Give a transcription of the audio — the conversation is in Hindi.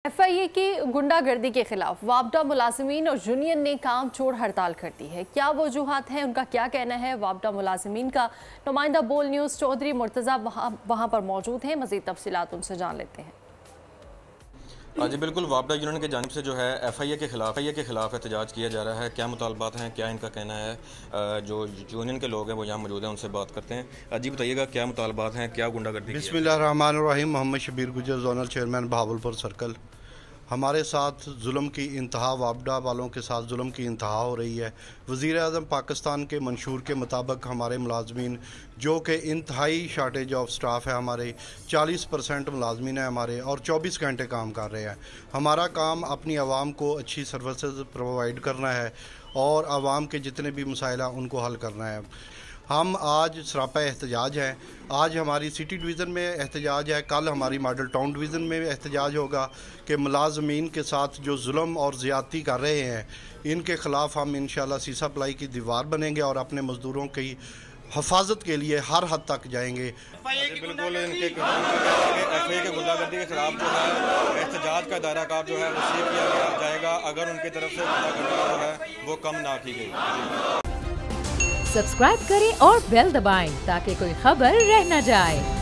FIA की गुंडागर्दी के खिलाफ वापडा मुलाजिमीन और यूनियन ने काम छोड़ हड़ताल कर दी है। क्या वजूहात हैं, उनका क्या कहना है? वापडा मुलाजिमीन का नुमाइंदा बोल न्यूज़ चौधरी मुर्तज़ा वहां पर मौजूद हैं। मज़ीद तफसीलात उनसे जान लेते हैं। जी बिल्कुल, वापडा यूनियन की जानिब से जो है FIA के खिलाफ एहतजाज किया जा रहा है। क्या मुतालबात हैं, क्या इनका कहना है? जो यूनियन के लोग हैं वो यहाँ मौजूद हैं, उनसे बात करते हैं। जी बताइएगा, क्या मुतालबात हैं, क्या गुंडागर्दी? बिस्मिल्लाहिर्रहमानिर्रहीम। मोहम्मद शबीर गुजर, जोनल चेयरमैन बहावलपुर सर्कल। हमारे साथ जुल्म की इंतहा, वापडा वालों के साथ जुल्म की इंतहा हो रही है। वज़ीर-ए-आज़म पाकिस्तान के मंशूर के मुताबिक हमारे मुलाजमीन, जो कि इंतहाई शार्टेज ऑफ स्टाफ है, हमारे 40% मुलाजमीन है हमारे, और 24 घंटे काम कर रहे हैं। हमारा काम अपनी आवाम को अच्छी सर्विसेज प्रोवाइड करना है और आवाम के जितने भी मसाइल हैं उनको हल करना है। हम आज सरापा एहतजाज हैं। आज हमारी सिटी डिवीज़न में एहतजाज है, कल हमारी मॉडल टाउन डिवीज़न में एहतजाज होगा कि मुलाजमीन के साथ जो जुल्म और ज़्यादती कर रहे हैं इनके ख़िलाफ़ हम इंशाल्लाह सीसा प्लाई की दीवार बनेंगे और अपने मज़दूरों की हिफाजत के लिए हर हद तक जाएंगे। बिल्कुल, इनके FIA के गुंडागर्दी के खिलाफ जो है एहतजाज का दायरा कार जो है वसीअ किया जाएगा अगर उनकी तरफ से गुंडागर्दी जो है वो कम ना की गई। सब्सक्राइब करें और बेल दबाएं ताकि कोई खबर रह न जाए।